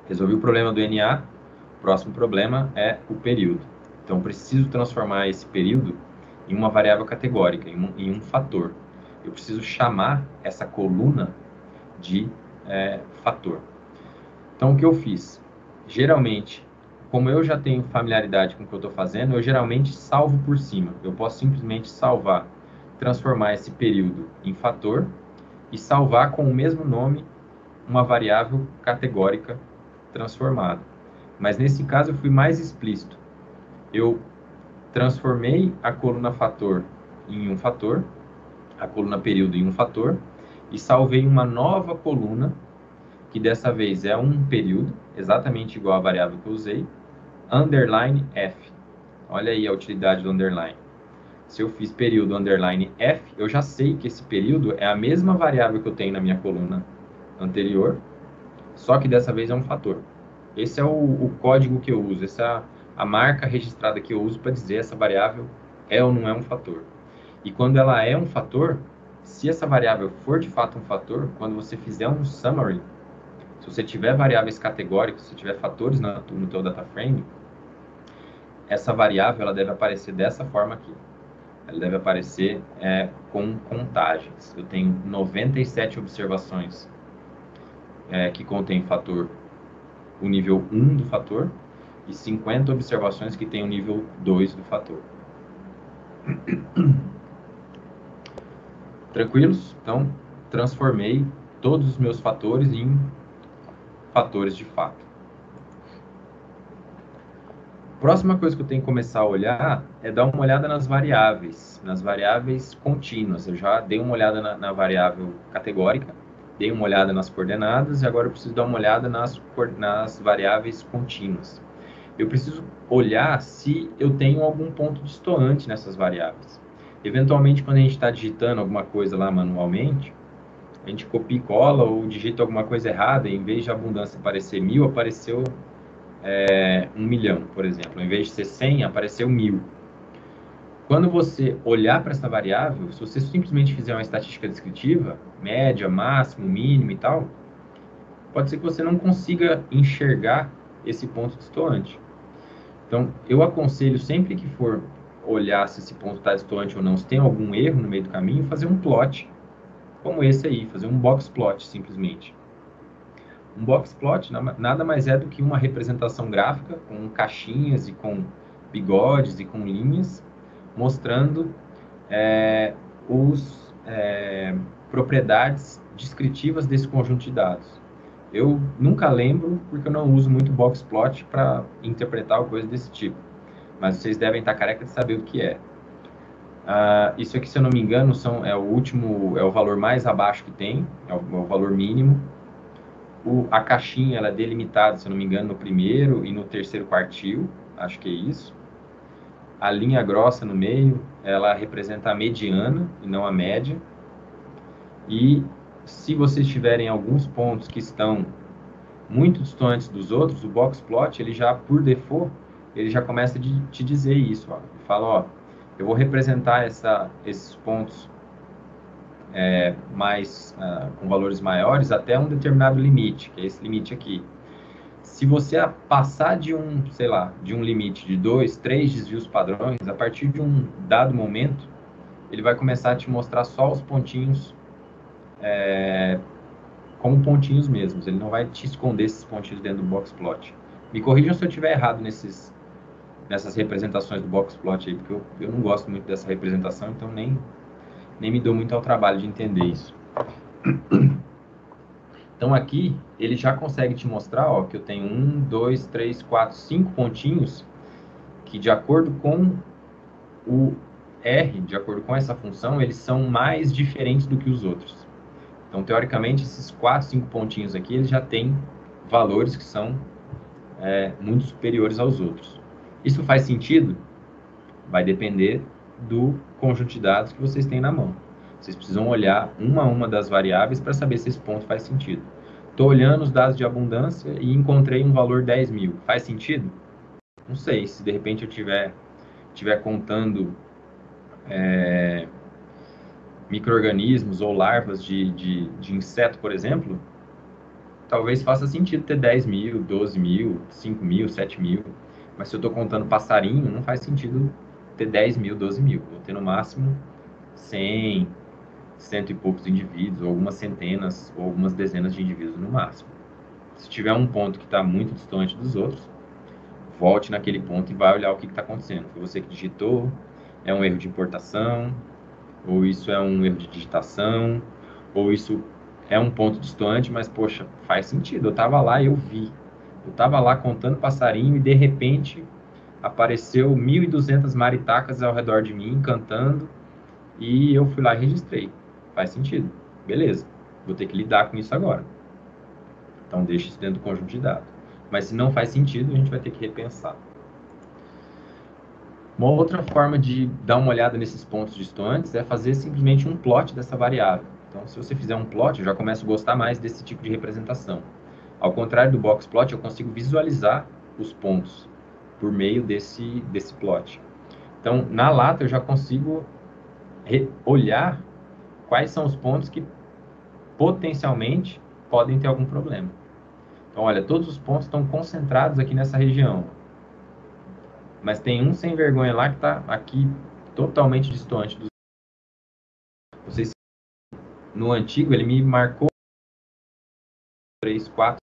Resolvi o problema do NA, o próximo problema é o período. Então, preciso transformar esse período em uma variável categórica, em um fator. Eu preciso chamar essa coluna de fator. Então, o que eu fiz? Geralmente, como eu já tenho familiaridade com o que eu estou fazendo, eu geralmente salvo por cima. Eu posso simplesmente salvar, transformar esse período em fator e salvar com o mesmo nome uma variável categórica transformada. Mas nesse caso eu fui mais explícito. Eu transformei a coluna fator em um fator, a coluna período em um fator, e salvei uma nova coluna, que dessa vez é um período, exatamente igual à variável que eu usei, underline f. Olha aí a utilidade do underline. Se eu fiz período underline f, eu já sei que esse período é a mesma variável que eu tenho na minha coluna anterior, só que dessa vez é um fator. Esse é o código que eu uso, essa é a marca registrada que eu uso para dizer essa variável é ou não é um fator. E quando ela é um fator, se essa variável for de fato um fator, quando você fizer um summary, se você tiver variáveis categóricas, se tiver fatores no teu data frame, essa variável ela deve aparecer dessa forma aqui. Ela deve aparecer com contagens. Eu tenho 97 observações que contém fator, o nível 1 do fator, e 50 observações que tem o nível 2 do fator. Tranquilos? Então, transformei todos os meus fatores em fatores de fato. Próxima coisa que eu tenho que começar a olhar é dar uma olhada nas variáveis contínuas. Eu já dei uma olhada na variável categórica, dei uma olhada nas coordenadas e agora eu preciso dar uma olhada nas variáveis contínuas. Eu preciso olhar se eu tenho algum ponto distoante nessas variáveis. Eventualmente, quando a gente está digitando alguma coisa lá manualmente, a gente copia e cola ou digita alguma coisa errada, e em vez de a abundância aparecer 1000, apareceu 1 milhão, por exemplo. Em vez de ser 100, apareceu 1000. Quando você olhar para essa variável, se você simplesmente fizer uma estatística descritiva, média, máximo, mínimo e tal, pode ser que você não consiga enxergar esse ponto distoante. Então, eu aconselho sempre que for olhar se esse ponto está distoante ou não, se tem algum erro no meio do caminho, fazer um plot, como esse aí, fazer um box plot, simplesmente. Um box plot nada mais é do que uma representação gráfica com caixinhas e com bigodes e com linhas, mostrando os propriedades descritivas desse conjunto de dados. Eu nunca lembro, porque eu não uso muito box plot para interpretar coisa desse tipo, mas vocês devem estar careca de saber o que é. Isso aqui, se eu não me engano, é o valor mais abaixo que tem, é o valor mínimo. A caixinha ela é delimitada, se eu não me engano, no primeiro e no terceiro quartil, acho que é isso. A linha grossa no meio, ela representa a mediana e não a média. E se vocês tiverem alguns pontos que estão muito distantes dos outros, o box plot, ele já, por default, ele já começa a te dizer isso. Ó. Ele fala, ó, eu vou representar esses pontos com valores maiores até um determinado limite, que é esse limite aqui. Se você passar de sei lá, de um limite de 2, 3 desvios padrões, a partir de um dado momento, ele vai começar a te mostrar só os pontinhos como pontinhos mesmos. Ele não vai te esconder esses pontinhos dentro do box plot. Me corrijam se eu estiver errado nessas representações do box plot aí, porque eu não gosto muito dessa representação, então nem me dou muito ao trabalho de entender isso. Então aqui ele já consegue te mostrar, ó, que eu tenho 1, 2, 3, 4, 5 pontinhos que, de acordo com o R, de acordo com essa função, eles são mais diferentes do que os outros. Então, teoricamente, esses 4, 5 pontinhos aqui, eles já têm valores que são muito superiores aos outros. Isso faz sentido? Vai depender do conjunto de dados que vocês têm na mão. Vocês precisam olhar uma a uma das variáveis para saber se esse ponto faz sentido. Estou olhando os dados de abundância e encontrei um valor 10.000. Faz sentido? Não sei. Se de repente eu estiver contando micro-organismos ou larvas de inseto, por exemplo, talvez faça sentido ter 10 mil, 12 mil, 5 mil, 7 mil. Mas se eu estou contando passarinho, não faz sentido ter 10 mil, 12 mil. Vou ter no máximo 100, cento e poucos indivíduos, ou algumas centenas, ou algumas dezenas de indivíduos no máximo. Se tiver um ponto que está muito distante dos outros, volte naquele ponto e vai olhar o que está acontecendo. Foi você que digitou? É um erro de importação? Ou isso é um erro de digitação? Ou isso é um ponto distante, mas, poxa, faz sentido. Eu estava lá e eu vi. Eu estava lá contando passarinho e, de repente, apareceu 1.200 maritacas ao redor de mim, cantando, e eu fui lá e registrei. Faz sentido. Beleza. Vou ter que lidar com isso agora. Então, deixa isso dentro do conjunto de dados. Mas se não faz sentido, a gente vai ter que repensar. Uma outra forma de dar uma olhada nesses pontos distantes é fazer simplesmente um plot dessa variável. Então, se você fizer um plot, eu já começo a gostar mais desse tipo de representação. Ao contrário do box plot, eu consigo visualizar os pontos por meio desse plot. Então, na lata, eu já consigo olhar quais são os pontos que potencialmente podem ter algum problema. Então, olha, todos os pontos estão concentrados aqui nessa região. Mas tem um sem vergonha lá que está aqui totalmente distante dos. Vocês, no antigo, ele me marcou 3, 4.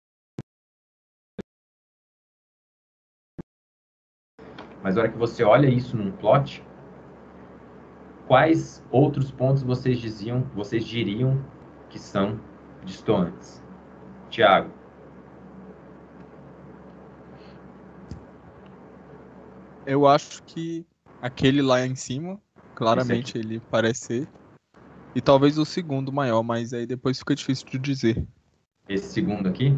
Mas na hora que você olha isso num plot, quais outros pontos vocês diriam que são distantes? Tiago. Eu acho que aquele lá em cima, Esse aqui. claramente ele parece ser. E talvez o segundo maior, mas aí depois fica difícil de dizer. Esse segundo aqui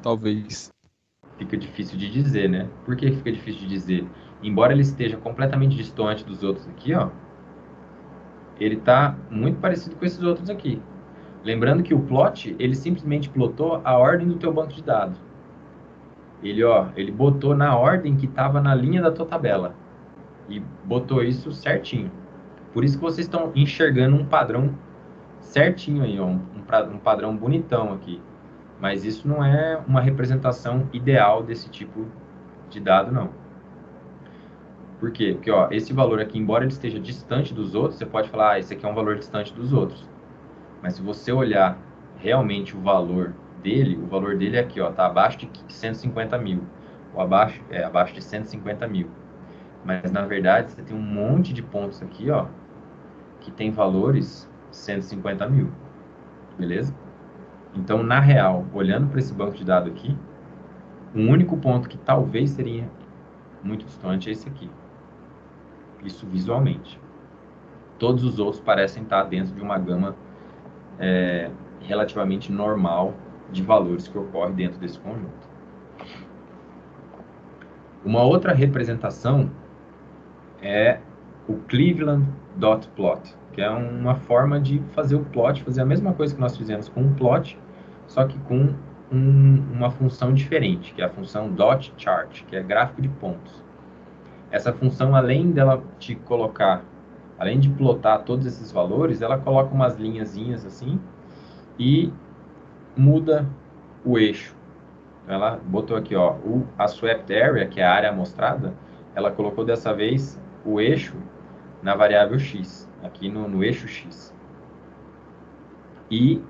Talvez. fica difícil de dizer, né? Por que fica difícil de dizer? Embora ele esteja completamente distante dos outros aqui, ó, ele está muito parecido com esses outros aqui. Lembrando que o plot, ele simplesmente plotou a ordem do teu banco de dados. Ele botou na ordem que estava na linha da tua tabela. E botou isso certinho. Por isso que vocês estão enxergando um padrão certinho aí, ó, um padrão bonitão aqui. Mas isso não é uma representação ideal desse tipo de dado, não. Por quê? Porque, ó, esse valor aqui, embora ele esteja distante dos outros, você pode falar, esse aqui é um valor distante dos outros. Mas se você olhar realmente o valor dele é aqui, ó, tá abaixo de 150 mil. Ou abaixo de 150 mil. Mas, na verdade, você tem um monte de pontos aqui, ó, que tem valores 150 mil. Beleza? Então, na real, olhando para esse banco de dados aqui, o único ponto que talvez seria muito distante é esse aqui. Isso visualmente. Todos os outros parecem estar dentro de uma gama relativamente normal de valores que ocorre dentro desse conjunto. Uma outra representação é o Cleveland dot plot, que é uma forma de fazer o plot, fazer a mesma coisa que nós fizemos com o plot, só que com uma função diferente, que é a função dot chart, que é gráfico de pontos. Essa função, além dela te colocar, além de plotar todos esses valores, ela coloca umas linhazinhas assim e muda o eixo. Então, ela botou aqui, ó, a swept area, que é a área amostrada, ela colocou dessa vez o eixo na variável x, aqui no eixo x. E,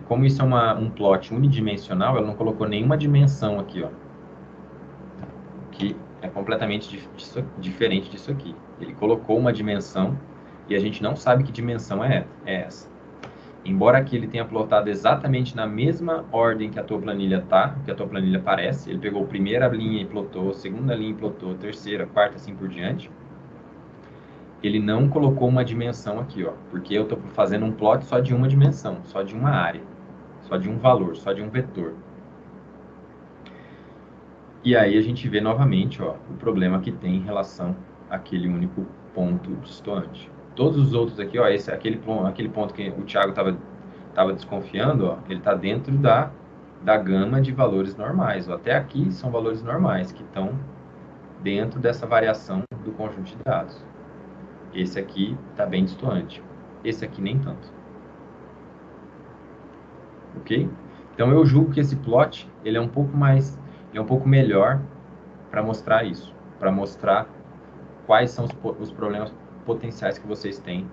como isso é um plot unidimensional, ela não colocou nenhuma dimensão aqui, ó, que é completamente diferente disso aqui. Ele colocou uma dimensão e a gente não sabe que dimensão é essa. Embora aqui ele tenha plotado exatamente na mesma ordem que a tua planilha tá, que a tua planilha aparece, ele pegou a primeira linha e plotou, a segunda linha e plotou, a terceira, a quarta, assim por diante, ele não colocou uma dimensão aqui, ó, porque eu estou fazendo um plot só de uma dimensão, só de uma área, só de um valor, só de um vetor. E aí a gente vê novamente, ó, o problema que tem em relação àquele único ponto distante. Todos os outros aqui, ó, aquele ponto que o Thiago estava desconfiando, ó, ele está dentro da gama de valores normais. Ó, até aqui são valores normais que estão dentro dessa variação do conjunto de dados. Esse aqui está bem distante. Esse aqui nem tanto. Ok? Então eu julgo que esse plot ele é um pouco mais, ele é um pouco melhor para mostrar isso, para mostrar quais são os problemas potenciais que vocês têm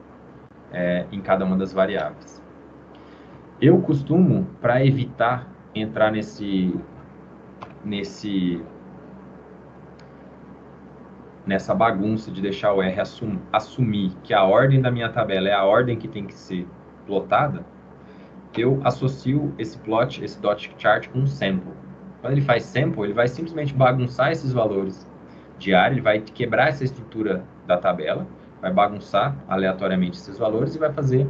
em cada uma das variáveis. Eu costumo, para evitar entrar nessa bagunça de deixar o R assumir que a ordem da minha tabela é a ordem que tem que ser plotada, eu associo esse plot, esse dot chart com um sample. Quando ele faz sample, ele vai simplesmente bagunçar esses valores de área, ele vai quebrar essa estrutura da tabela, vai bagunçar aleatoriamente esses valores e vai fazer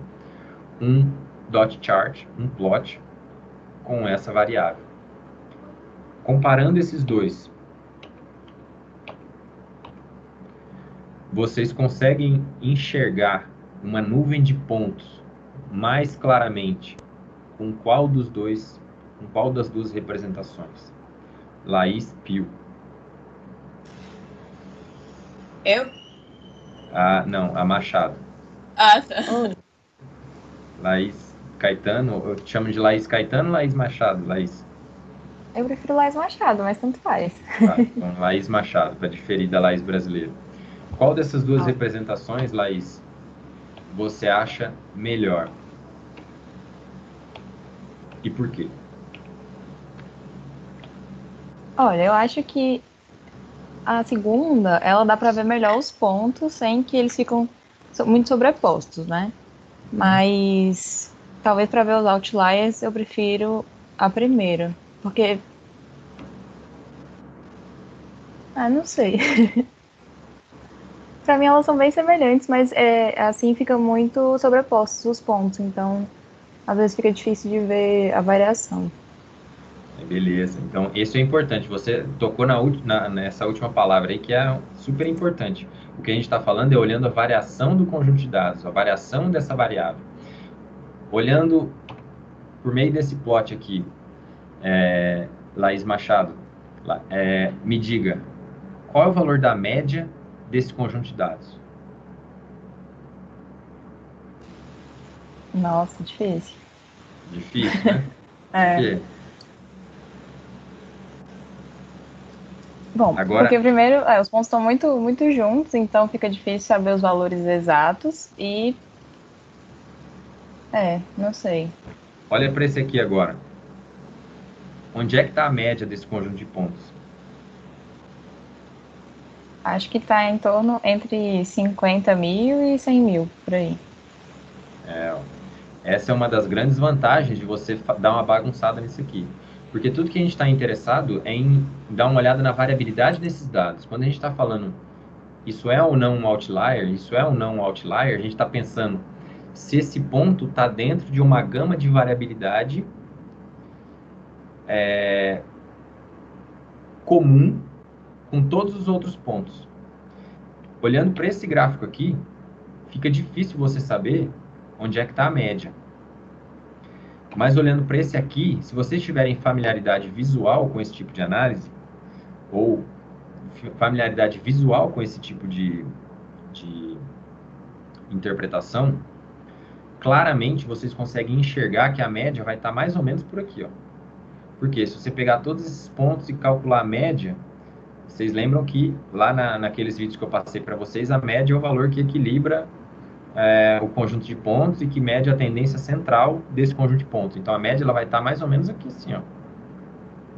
um dot chart, um plot com essa variável. Comparando esses dois, vocês conseguem enxergar uma nuvem de pontos mais claramente com qual das duas representações? Laís Pio. Eu? Não, a Machado. Ah, tá. Laís Caetano, eu te chamo de Laís Caetano ou Laís Machado, Laís? Eu prefiro Laís Machado, mas tanto faz. Tá, então Laís Machado, para diferir da Laís brasileira. Qual dessas duas representações, Laís, você acha melhor? E por quê? Olha, eu acho que a segunda, ela dá para ver melhor os pontos sem que eles ficam muito sobrepostos, né? Mas talvez para ver os outliers eu prefiro a primeira, porque não sei. Para mim elas são bem semelhantes, mas assim fica muito sobrepostos os pontos, então às vezes fica difícil de ver a variação. Beleza, então isso é importante. Você tocou nessa última palavra aí que é super importante. O que a gente está falando é olhando a variação do conjunto de dados, a variação dessa variável. Olhando por meio desse plot aqui, Laís Machado, me diga, qual é o valor da média desse conjunto de dados? Nossa, difícil. Difícil, né? Por quê? Bom, porque primeiro os pontos estão muito, muito juntos, então fica difícil saber os valores exatos e... não sei. Olha para esse aqui agora. Onde é que está a média desse conjunto de pontos? Acho que está em torno entre 50 mil e 100 mil, por aí. Essa é uma das grandes vantagens de você dar uma bagunçada nisso aqui. Porque tudo que a gente está interessado é em dar uma olhada na variabilidade desses dados. Quando a gente está falando isso é ou não um outlier, isso é ou não um outlier, a gente está pensando se esse ponto está dentro de uma gama de variabilidade comum com todos os outros pontos. Olhando para esse gráfico aqui, fica difícil você saber onde é que está a média. Mas olhando para esse aqui, se vocês tiverem familiaridade visual com esse tipo de análise, ou familiaridade visual com esse tipo de interpretação, claramente vocês conseguem enxergar que a média vai estar mais ou menos por aqui, ó. Porque se você pegar todos esses pontos e calcular a média, vocês lembram que lá naqueles vídeos que eu passei para vocês, a média é o valor que equilibra o conjunto de pontos e que mede a tendência central desse conjunto de pontos. Então, a média ela vai estar mais ou menos aqui, assim, ó.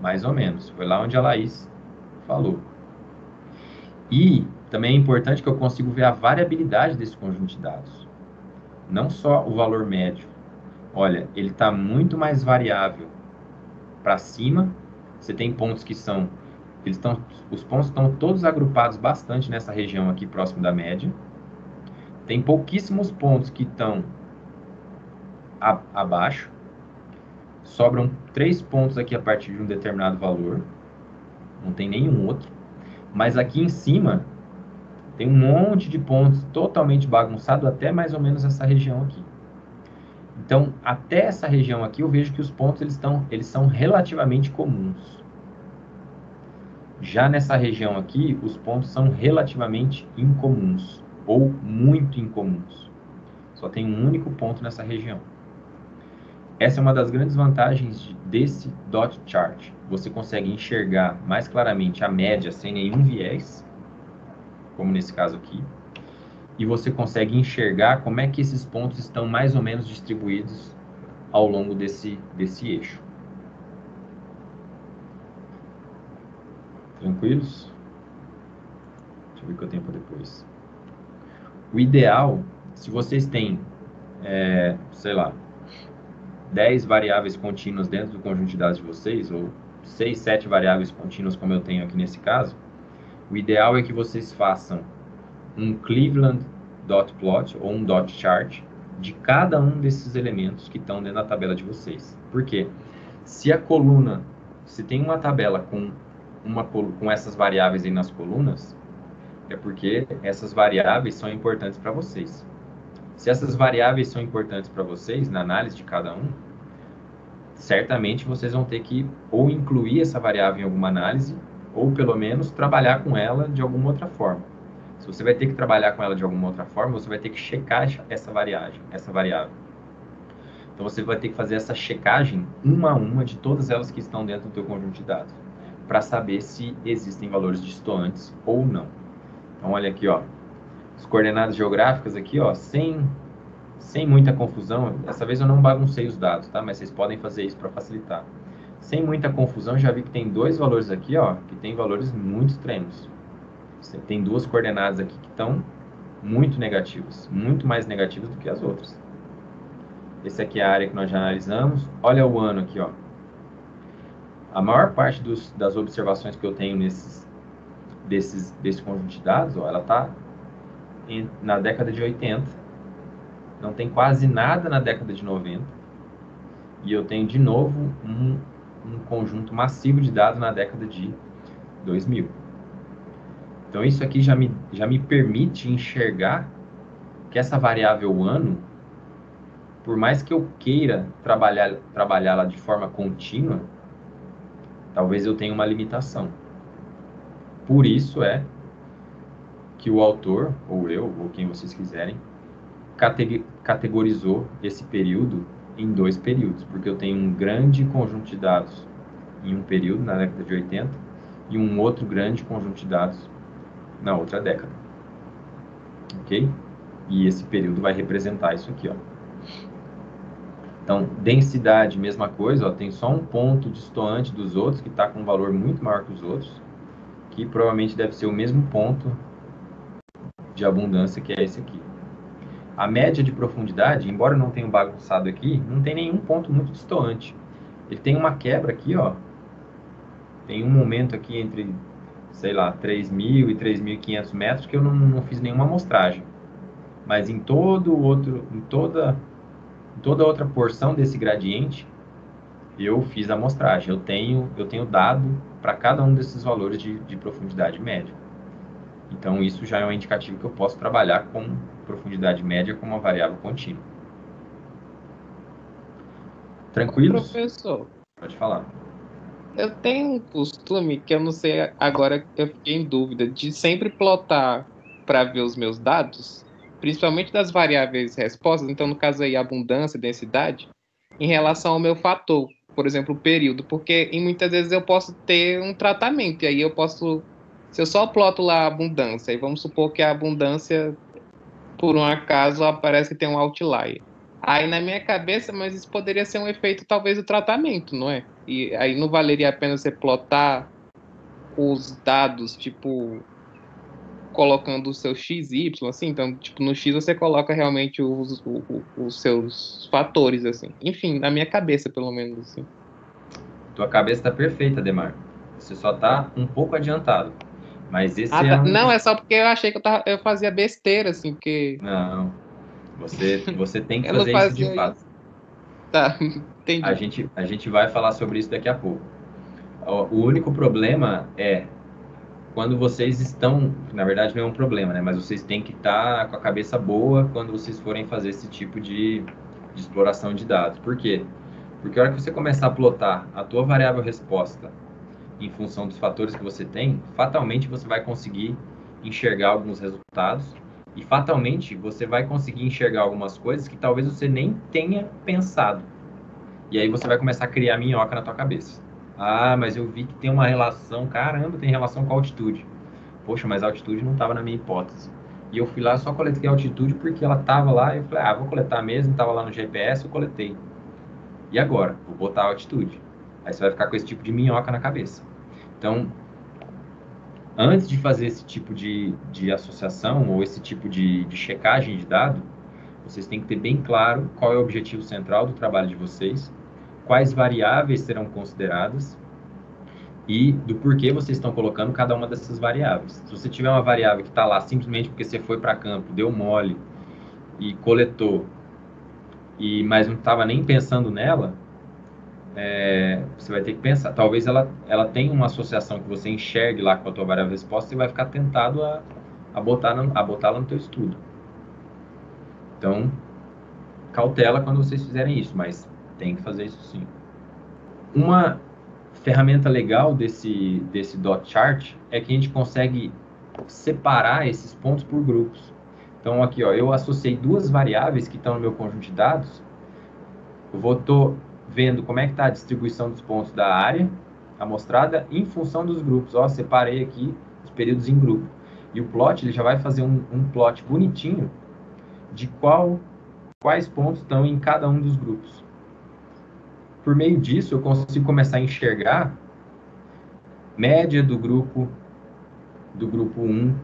Mais ou menos. Foi lá onde a Laís falou. E também é importante que eu consiga ver a variabilidade desse conjunto de dados. Não só o valor médio. Olha, ele está muito mais variável para cima. Você tem pontos que são... os pontos estão todos agrupados bastante nessa região aqui, próximo da média. Tem pouquíssimos pontos que estão abaixo. Sobram 3 pontos aqui a partir de um determinado valor. Não tem nenhum outro. Mas aqui em cima tem um monte de pontos totalmente bagunçado até mais ou menos essa região aqui. Então, até essa região aqui eu vejo que os pontos eles são relativamente comuns. Já nessa região aqui, os pontos são relativamente incomuns ou muito incomuns. Só tem um único ponto nessa região. essa é uma das grandes vantagens desse dot chart. Você consegue enxergar mais claramente a média sem nenhum viés, como nesse caso aqui, e você consegue enxergar como é que esses pontos estão mais ou menos distribuídos ao longo desse eixo. Tranquilos? Deixa eu ver o que eu tenho para depois. O ideal, se vocês têm, sei lá, 10 variáveis contínuas dentro do conjunto de dados de vocês, ou 6, 7 variáveis contínuas, como eu tenho aqui nesse caso, o ideal é que vocês façam um Cleveland dot plot ou um dot chart de cada um desses elementos que estão dentro da tabela de vocês. Por quê? Se a coluna, se tem uma tabela com essas variáveis aí nas colunas, é porque essas variáveis são importantes para vocês. Se essas variáveis são importantes para vocês, na análise de cada um, certamente vocês vão ter que ou incluir essa variável em alguma análise, ou pelo menos trabalhar com ela de alguma outra forma. Se você vai ter que trabalhar com ela de alguma outra forma, você vai ter que checar essa variável. Então você vai ter que fazer essa checagem uma a uma de todas elas que estão dentro do teu conjunto de dados, para saber se existem valores distantes ou não. Então olha aqui, ó, as coordenadas geográficas aqui, ó, sem muita confusão. Dessa vez eu não baguncei os dados, tá? Mas vocês podem fazer isso para facilitar. Sem muita confusão, já vi que tem dois valores aqui, ó, que tem valores muito extremos. Você tem duas coordenadas aqui que estão muito negativas, muito mais negativas do que as outras. Esse aqui é a área que nós já analisamos. Olha o ano aqui, ó. A maior parte das observações que eu tenho desse conjunto de dados, ó, ela está na década de 80. Não tem quase nada na década de 90. E eu tenho, de novo, um conjunto massivo de dados na década de 2000. Então, isso aqui já me permite enxergar que essa variável ano, por mais que eu queira trabalhá-la de forma contínua, talvez eu tenha uma limitação. Por isso é que o autor, ou eu, ou quem vocês quiserem, categorizou esse período em dois períodos, porque eu tenho um grande conjunto de dados em um período, na década de 80, e um outro grande conjunto de dados na outra década. Ok? E esse período vai representar isso aqui, ó. Então, densidade, mesma coisa, ó, tem só um ponto distoante dos outros, que está com um valor muito maior que os outros, que provavelmente deve ser o mesmo ponto de abundância que é esse aqui. A média de profundidade, embora eu não tenha bagunçado aqui, não tem nenhum ponto muito distoante. Ele tem uma quebra aqui, ó. Tem um momento aqui entre, sei lá, 3.000 e 3.500 metros que eu não fiz nenhuma amostragem. Mas em toda outra porção desse gradiente, eu fiz a amostragem. Eu tenho dado para cada um desses valores de profundidade média. Então, isso já é um indicativo que eu posso trabalhar com profundidade média como uma variável contínua. Tranquilos? Professor, Pode falar. eu tenho um costume que eu não sei, agora eu fiquei em dúvida, de sempre plotar para ver os meus dados, principalmente das variáveis respostas, então no caso aí abundância, densidade, em relação ao meu fator, por exemplo, o período, porque em muitas vezes eu posso ter um tratamento, e aí eu posso, se eu só ploto lá a abundância, e vamos supor que a abundância, por um acaso, aparece que tem um outlier. Aí na minha cabeça, mas isso poderia ser um efeito talvez do tratamento, não é? E aí não valeria a pena você plotar os dados, tipo, colocando o seu x, y, assim, então, tipo, no x você coloca realmente os seus fatores, assim. Enfim, na minha cabeça, pelo menos, assim. Tua cabeça está perfeita, Demar. Você só está um pouco adiantado. Mas esse é um... Não, é só porque eu achei que eu fazia besteira, assim, porque... Não, você tem que eu não fazer isso de fazia fato. Tá, entendi. A gente vai falar sobre isso daqui a pouco. O único problema é quando vocês estão, na verdade não é um problema, né? Mas vocês têm que estar com a cabeça boa quando vocês forem fazer esse tipo de exploração de dados. Por quê? Porque a hora que você começar a plotar a tua variável resposta em função dos fatores que você tem, fatalmente você vai conseguir enxergar alguns resultados e fatalmente você vai conseguir enxergar algumas coisas que talvez você nem tenha pensado. E aí você vai começar a criar minhoca na tua cabeça. Ah, mas eu vi que tem uma relação, caramba, tem relação com a altitude. Poxa, mas a altitude não estava na minha hipótese. E eu fui lá, só coletei a altitude porque ela estava lá, e eu falei, vou coletar mesmo, estava lá no GPS, eu coletei. E agora? Vou botar a altitude. Aí você vai ficar com esse tipo de minhoca na cabeça. Então, antes de fazer esse tipo de associação ou esse tipo de checagem de dado, vocês têm que ter bem claro qual é o objetivo central do trabalho de vocês, quais variáveis serão consideradas e do porquê vocês estão colocando cada uma dessas variáveis. Se você tiver uma variável que está lá simplesmente porque você foi para campo, deu mole e coletou, mas não estava nem pensando nela, você vai ter que pensar. Talvez ela tenha uma associação que você enxergue lá com a tua variável resposta e vai ficar tentado a botá-la no teu estudo. Então, cautela quando vocês fizerem isso, mas tem que fazer isso sim. Uma ferramenta legal desse dot chart é que a gente consegue separar esses pontos por grupos. Então, aqui, ó, eu associei duas variáveis que estão no meu conjunto de dados. Eu estou vendo como é que está a distribuição dos pontos da área amostrada em função dos grupos. Ó, separei aqui os períodos em grupo. E o plot, ele já vai fazer um plot bonitinho de quais pontos estão em cada um dos grupos. Por meio disso, eu consigo começar a enxergar média do grupo 1,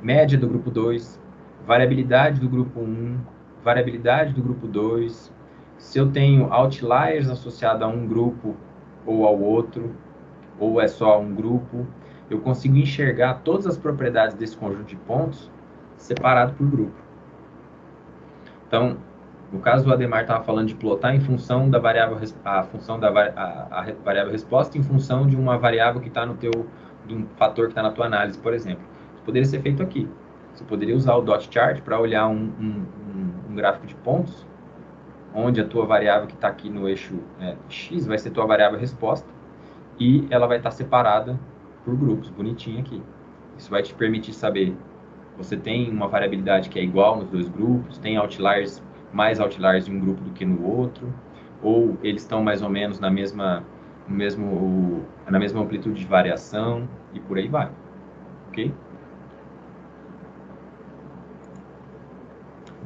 média do grupo 2, variabilidade do grupo 1, variabilidade do grupo 2, se eu tenho outliers associados a um grupo ou ao outro, ou é só um grupo, eu consigo enxergar todas as propriedades desse conjunto de pontos separado por grupo. Então, no caso do Ademar estava falando de plotar em função da variável, variável resposta em função de uma variável que está de um fator que está na tua análise, por exemplo. Isso poderia ser feito aqui. Você poderia usar o dot chart para olhar um gráfico de pontos, onde a tua variável que está aqui no eixo X vai ser tua variável resposta e ela vai estar separada por grupos, bonitinho aqui. Isso vai te permitir saber, você tem uma variabilidade que é igual nos dois grupos, tem outliers, mais outliers em um grupo do que no outro, ou eles estão mais ou menos na mesma amplitude de variação e por aí vai, ok?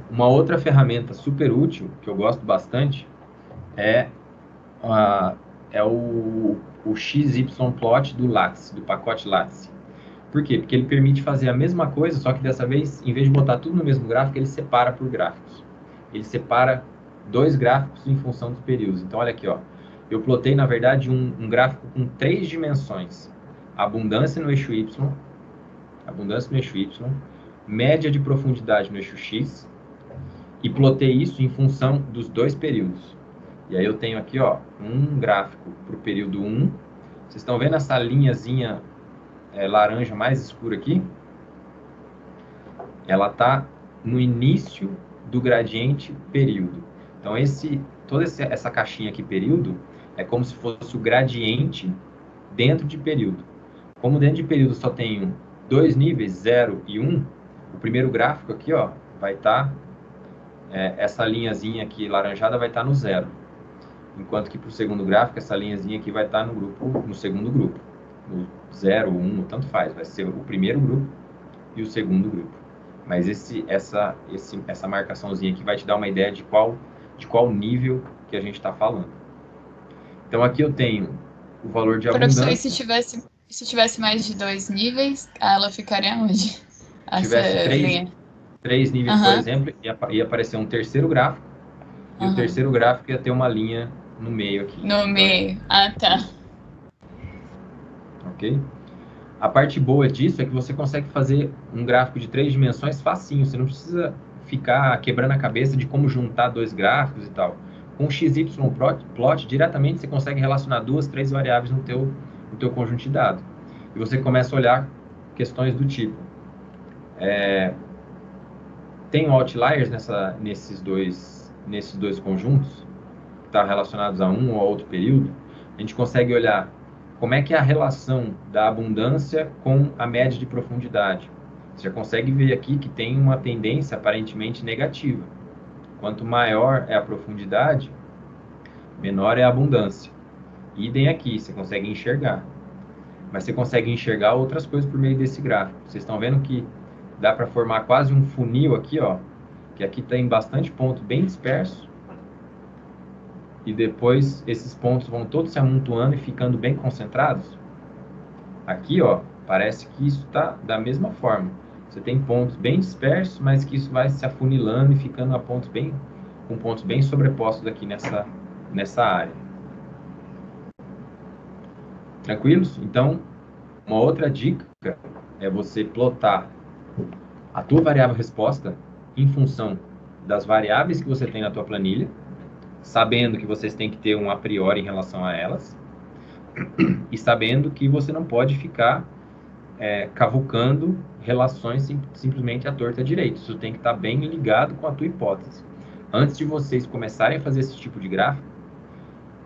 Uma outra ferramenta super útil, que eu gosto bastante, é o XYplot do Lattice, do pacote Lattice. Por quê? Porque ele permite fazer a mesma coisa, só que dessa vez, em vez de botar tudo no mesmo gráfico, ele separa por gráficos. Ele separa dois gráficos em função dos períodos. Então, olha aqui, ó. Eu plotei, na verdade, um gráfico com 3 dimensões. Abundância no eixo Y, média de profundidade no eixo X, e plotei isso em função dos dois períodos. E aí eu tenho aqui, ó, um gráfico para o período 1. Vocês estão vendo essa linhazinha laranja mais escura aqui? Ela está no início do gradiente período. Então, toda essa caixinha aqui, período, é como se fosse o gradiente dentro de período. Como dentro de período só tenho dois níveis, 0 e 1, o primeiro gráfico aqui, ó, vai estar, essa linhazinha aqui laranjada vai estar no 0. Enquanto que para o segundo gráfico, essa linhazinha aqui vai estar no segundo grupo. No 0, 1, tanto faz. Vai ser o primeiro grupo e o segundo grupo. Mas essa marcaçãozinha aqui vai te dar uma ideia de qual nível que a gente está falando. Então, aqui eu tenho o valor de abundância. Professor, e se tivesse mais de 2 níveis, ela ficaria onde? Se tivesse 3 níveis, por exemplo, ia aparecer um terceiro gráfico. E o terceiro gráfico ia ter uma linha no meio aqui. No meio. Ah, tá. Ok? A parte boa disso é que você consegue fazer um gráfico de 3 dimensões facinho. Você não precisa ficar quebrando a cabeça de como juntar dois gráficos e tal. Com o XYplot, diretamente você consegue relacionar 2, 3 variáveis no teu conjunto de dados. E você começa a olhar questões do tipo. Tem outliers nesses dois conjuntos, que estão relacionados a um ou a outro período. A gente consegue olhar como é que é a relação da abundância com a média de profundidade. Você já consegue ver aqui que tem uma tendência aparentemente negativa. Quanto maior é a profundidade, menor é a abundância. Idem aqui, você consegue enxergar. Mas você consegue enxergar outras coisas por meio desse gráfico. Vocês estão vendo que dá para formar quase um funil aqui, ó, que aqui tem bastante ponto bem disperso. E depois esses pontos vão todos se amontoando e ficando bem concentrados. Aqui, ó, parece que isso está da mesma forma. Você tem pontos bem dispersos, mas que isso vai se afunilando e ficando com pontos bem sobrepostos aqui nessa área. Tranquilos? Então, uma outra dica é você plotar a tua variável resposta em função das variáveis que você tem na tua planilha, sabendo que vocês têm que ter um a priori em relação a elas, e sabendo que você não pode ficar cavucando relações simplesmente à torta à direita. Isso tem que estar bem ligado com a tua hipótese. Antes de vocês começarem a fazer esse tipo de gráfico,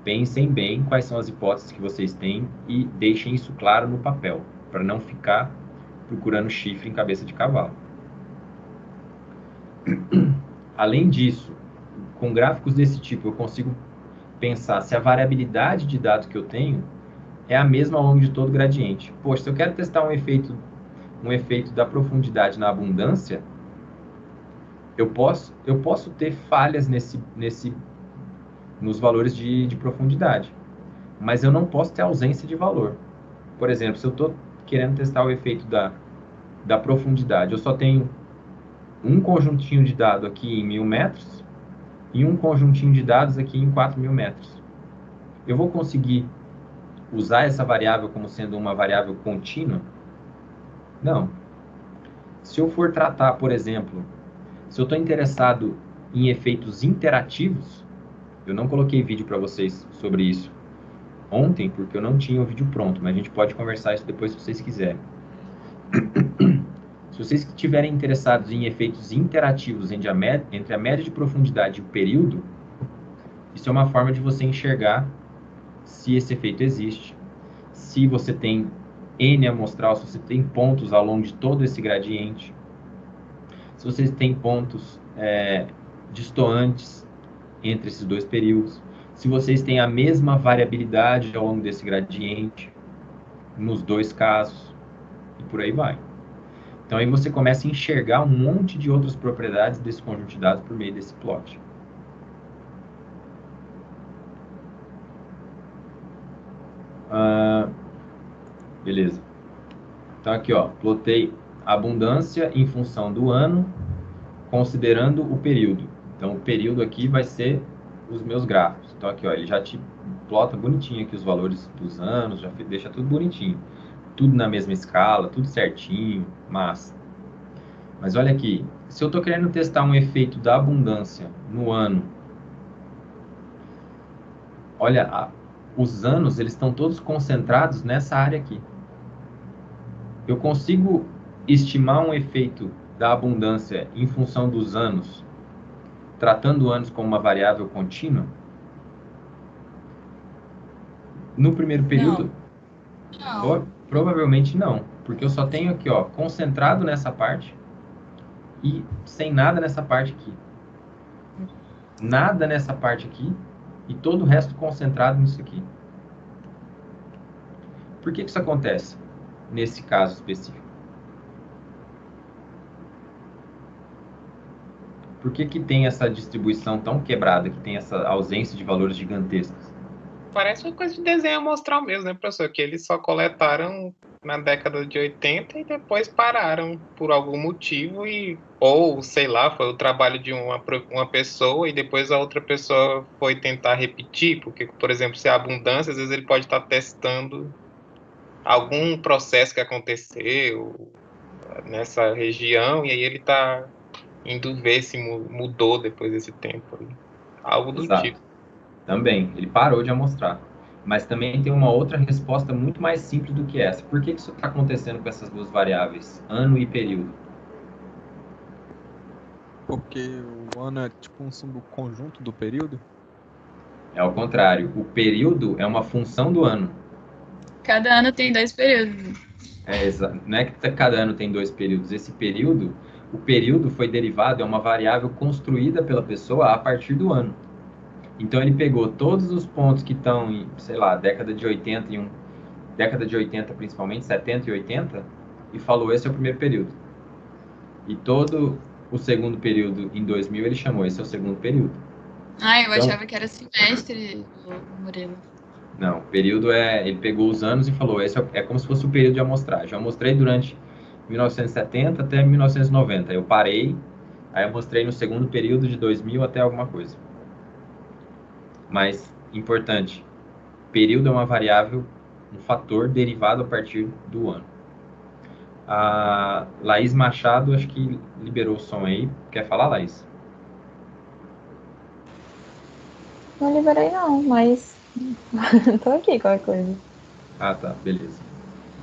pensem bem quais são as hipóteses que vocês têm e deixem isso claro no papel, para não ficar procurando chifre em cabeça de cavalo. Além disso, com gráficos desse tipo, eu consigo pensar se a variabilidade de dados que eu tenho é a mesma ao longo de todo o gradiente. Poxa, se eu quero testar um efeito da profundidade na abundância, eu posso ter falhas nos valores de profundidade, mas eu não posso ter ausência de valor. Por exemplo, se eu estou querendo testar o efeito da profundidade, eu só tenho um conjuntinho de dados aqui em 1000 metros e um conjuntinho de dados aqui em 4000 metros. Eu vou conseguir usar essa variável como sendo uma variável contínua? Não. Se eu for tratar, por exemplo, se eu estou interessado em efeitos interativos, eu não coloquei vídeo para vocês sobre isso ontem, porque eu não tinha o vídeo pronto, mas a gente pode conversar isso depois se vocês quiserem. Se vocês estiverem interessados em efeitos interativos entre a média de profundidade e o período, isso é uma forma de você enxergar se esse efeito existe, se você tem N amostral, se você tem pontos ao longo de todo esse gradiente, se você tem pontos distoantes entre esses dois períodos, se vocês têm a mesma variabilidade ao longo desse gradiente, nos dois casos, e por aí vai. Então aí você começa a enxergar um monte de outras propriedades desse conjunto de dados por meio desse plot. Beleza. Então aqui, ó, plotei a abundância em função do ano, considerando o período. Então o período aqui vai ser os meus gráficos. Então aqui, ó, ele já te plota bonitinho aqui os valores dos anos, já deixa tudo bonitinho. Tudo na mesma escala, tudo certinho, massa. Mas olha aqui, se eu estou querendo testar um efeito da abundância no ano, olha, os anos, eles estão todos concentrados nessa área aqui. Eu consigo estimar um efeito da abundância em função dos anos, tratando anos como uma variável contínua? No primeiro período, Não. provavelmente não, porque eu só tenho aqui, ó, concentrado nessa parte e sem nada nessa parte aqui. Nada nessa parte aqui e todo o resto concentrado nisso aqui. Por que isso acontece nesse caso específico? Por que tem essa distribuição tão quebrada, que tem essa ausência de valores gigantescos? Parece uma coisa de desenho amostral mesmo, né, professor? Que eles só coletaram na década de 80 e depois pararam por algum motivo ou, sei lá, foi o trabalho de uma pessoa e depois a outra pessoa foi tentar repetir, porque, por exemplo, se é abundância, às vezes ele pode estar testando algum processo que aconteceu nessa região e aí ele está indo ver se mudou depois desse tempo. Algo do Exato. tipo. Também, ele parou de amostrar. Mas também tem uma outra resposta muito mais simples do que essa. Por que isso está acontecendo com essas duas variáveis, ano e período? Porque o ano é tipo um subconjunto do período? É ao contrário. O período é uma função do ano. Cada ano tem 2 períodos. Não é que cada ano tem 2 períodos. O período foi derivado, é uma variável construída pela pessoa a partir do ano. Então ele pegou todos os pontos que estão em, sei lá, década de 80 década de 80 principalmente, 70 e 80, e falou, esse é o primeiro período. E todo o segundo período em 2000 ele chamou, esse é o segundo período. Ah, eu Então- achava que era semestre, Murilo. Não, período ele pegou os anos e falou, esse é como se fosse o período de amostragem. Eu amostrei durante 1970 até 1990. Eu parei, aí eu mostrei no segundo período de 2000 até alguma coisa. Mas, importante, período é uma variável, um fator derivado a partir do ano. A Laís Machado, acho que liberou o som aí. Quer falar, Laís? Não liberei não, mas tô aqui, qualquer coisa. Ah, tá, beleza.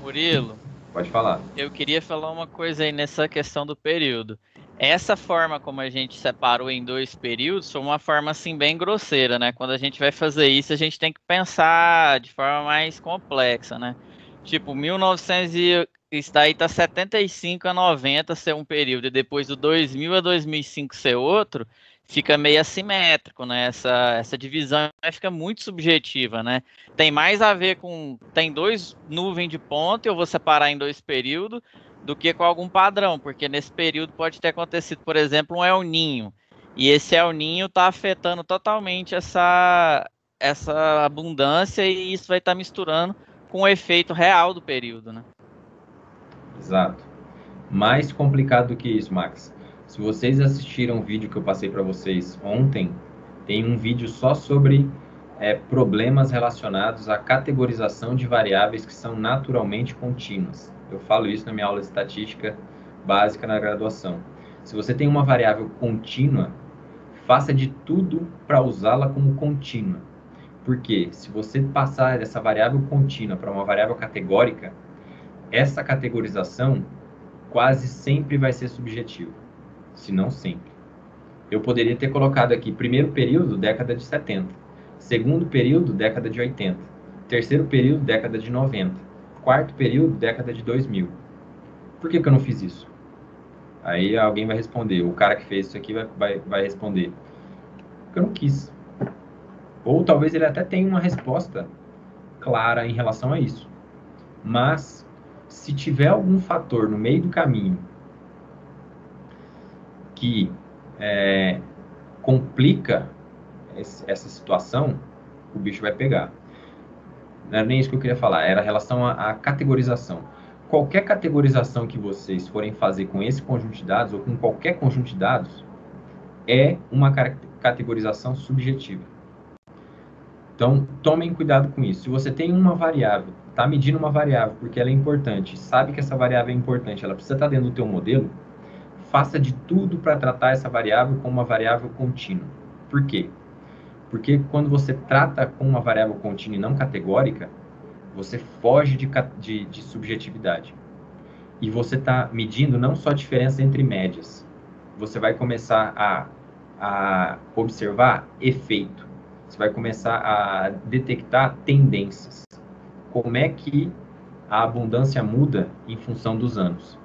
Murilo, Pode falar. eu queria falar uma coisa aí nessa questão do período. Essa forma como a gente separou em dois períodos foi uma forma assim bem grosseira, né? Quando a gente vai fazer isso, a gente tem que pensar de forma mais complexa, né? Tipo, 1900 isso daí tá 75 a 90 ser um período e depois do 2000 a 2005 ser outro, fica meio assimétrico, né? Essa divisão fica muito subjetiva, né? Tem mais a ver com tem dois nuvens de ponto, eu vou separar em dois períodos do que com algum padrão, porque nesse período pode ter acontecido, por exemplo, um El Ninho. E esse El Ninho está afetando totalmente essa abundância e isso vai estar misturando com o efeito real do período, né? Exato. Mais complicado do que isso, Max. Se vocês assistiram o vídeo que eu passei para vocês ontem, tem um vídeo só sobre problemas relacionados à categorização de variáveis que são naturalmente contínuas. Eu falo isso na minha aula de estatística básica na graduação. Se você tem uma variável contínua, faça de tudo para usá-la como contínua. Porque se você passar essa variável contínua para uma variável categórica, essa categorização quase sempre vai ser subjetiva, se não sempre. Eu poderia ter colocado aqui primeiro período, década de 70, segundo período, década de 80, terceiro período, década de 90, quarto período, década de 2000. Por que eu não fiz isso? Aí alguém vai responder, o cara que fez isso aqui vai responder, porque eu não quis. Ou talvez ele até tenha uma resposta clara em relação a isso. Mas, se tiver algum fator no meio do caminho que complica essa situação, o bicho vai pegar. Não era nem isso que eu queria falar, era a relação à categorização. Qualquer categorização que vocês forem fazer com esse conjunto de dados, ou com qualquer conjunto de dados, é uma categorização subjetiva. Então, tomem cuidado com isso. Se você tem uma variável, está medindo uma variável porque ela é importante, sabe que essa variável é importante, ela precisa estar dentro do teu modelo, faça de tudo para tratar essa variável como uma variável contínua. Por quê? Porque quando você trata com uma variável contínua e não categórica, você foge de subjetividade. E você está medindo não só a diferença entre médias, você vai começar a observar efeito. Você vai começar a detectar tendências. Como é que a abundância muda em função dos anos?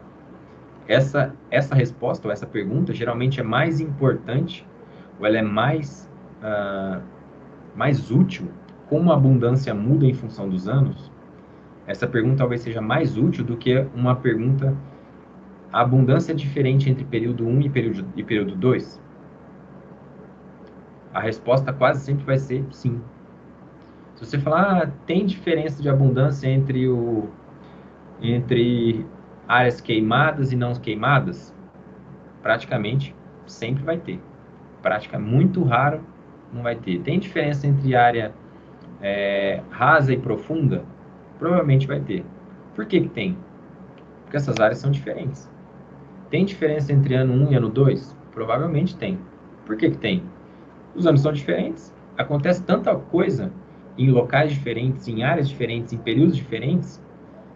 Essa resposta ou essa pergunta geralmente é mais importante ou ela é mais útil. Como a abundância muda em função dos anos? Essa pergunta talvez seja mais útil do que uma pergunta: a abundância é diferente entre período 1 e período 2? A resposta quase sempre vai ser sim. Se você falar, tem diferença de abundância entre áreas queimadas e não queimadas? Praticamente sempre vai ter. Muito raro não vai ter. Tem diferença entre área rasa e profunda? Provavelmente vai ter. Por que tem? Porque essas áreas são diferentes. Tem diferença entre ano 1 e ano 2? Provavelmente tem. Por que tem? Os anos são diferentes. Acontece tanta coisa em locais diferentes, em áreas diferentes, em períodos diferentes,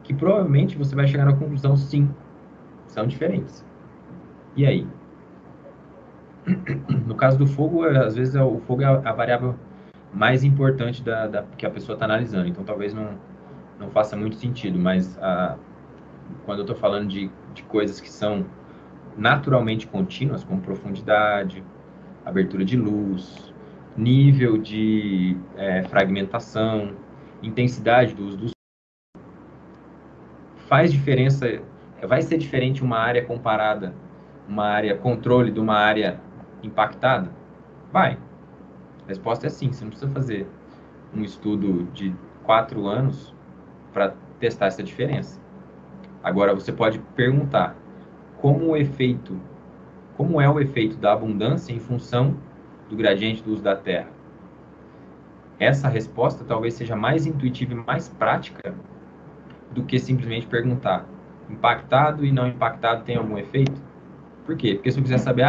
que provavelmente você vai chegar na conclusão, sim, são diferentes. E aí? No caso do fogo, às vezes o fogo é a variável mais importante que a pessoa está analisando. Então, talvez não faça muito sentido, mas quando eu estou falando de coisas que são naturalmente contínuas, como profundidade, abertura de luz, nível de fragmentação, intensidade do uso do faz diferença, vai ser diferente uma área comparada, uma área controle de uma área impactada? Vai. A resposta é sim, você não precisa fazer um estudo de 4 anos para testar essa diferença. Agora, você pode perguntar como é o efeito da abundância em função do gradiente do uso da terra? Essa resposta talvez seja mais intuitiva e mais prática do que simplesmente perguntar: impactado e não impactado tem algum efeito? Por quê? Porque se eu quiser saber,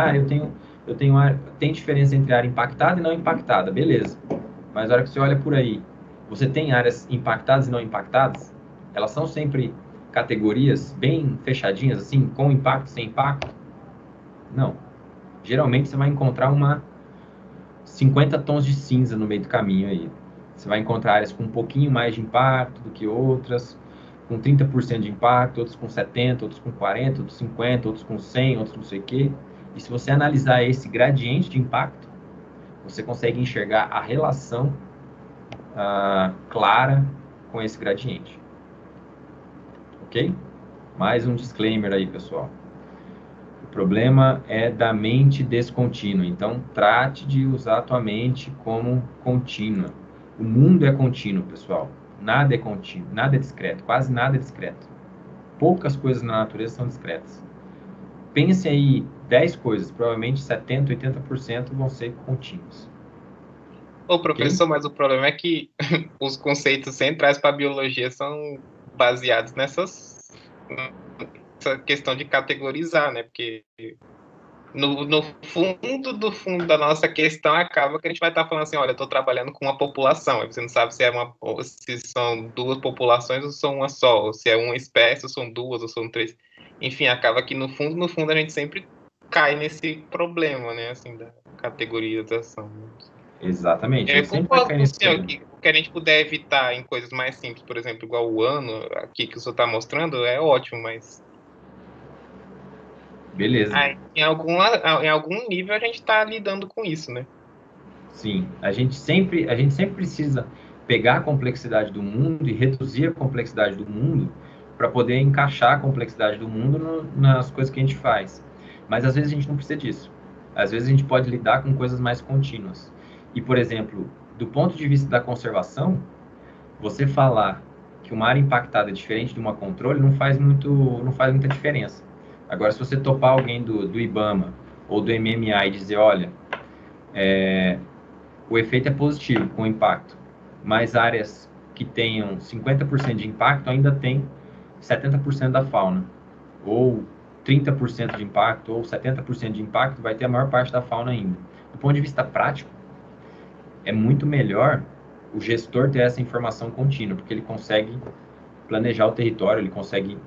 tem diferença entre área impactada e não impactada, beleza. Mas na hora que você olha por aí, você tem áreas impactadas e não impactadas? Elas são sempre categorias bem fechadinhas, assim, com impacto, sem impacto? Não. Geralmente você vai encontrar 50 tons de cinza no meio do caminho aí. Você vai encontrar áreas com um pouquinho mais de impacto do que outras, com 30% de impacto, outros com 70%, outros com 40%, outros 50%, outros com 100%, outros não sei o quê. E se você analisar esse gradiente de impacto, você consegue enxergar a relação clara com esse gradiente. Ok? Mais um disclaimer aí, pessoal. O problema é da mente descontínua. Então, trate de usar a tua mente como contínua. O mundo é contínuo, pessoal. Nada é contínuo, nada é discreto, quase nada é discreto. Poucas coisas na natureza são discretas. Pense aí 10 coisas, provavelmente 70%, 80% vão ser contínuas. Ô, professor, mas o problema é que os conceitos centrais para a biologia são baseados nessa questão de categorizar, né? Porque no fundo da nossa questão acaba que a gente vai estar falando assim, olha, eu estou trabalhando com uma população, aí você não sabe se são duas populações ou são uma só, ou se é uma espécie, ou são duas, ou são três. Enfim, acaba que no fundo a gente sempre cai nesse problema, né, assim, da categorização. Exatamente. Eu concordo com o senhor que o que a gente puder evitar em coisas mais simples, por exemplo, igual o ano aqui que o senhor está mostrando, é ótimo, mas beleza. em algum nível a gente está lidando com isso, né? Sim, a gente sempre precisa pegar a complexidade do mundo e reduzir a complexidade do mundo para poder encaixar a complexidade do mundo nas coisas que a gente faz. Mas às vezes a gente não precisa disso. Às vezes a gente pode lidar com coisas mais contínuas. E, por exemplo, do ponto de vista da conservação, você falar que uma área impactada é diferente de uma controle não faz muita diferença. Agora, se você topar alguém do IBAMA ou do MMA e dizer, olha, o efeito é positivo com impacto, mas áreas que tenham 50% de impacto ainda tem 70% da fauna, ou 30% de impacto, ou 70% de impacto, vai ter a maior parte da fauna ainda. Do ponto de vista prático, é muito melhor o gestor ter essa informação contínua, porque ele consegue planejar o território, ele consegue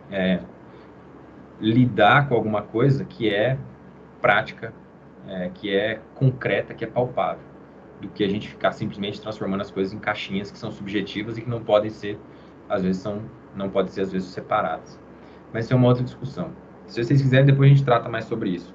lidar com alguma coisa que é prática, que é concreta, que é palpável, do que a gente ficar simplesmente transformando as coisas em caixinhas que são subjetivas e que não podem ser, às vezes, separadas. Mas isso é uma outra discussão. Se vocês quiserem, depois a gente trata mais sobre isso.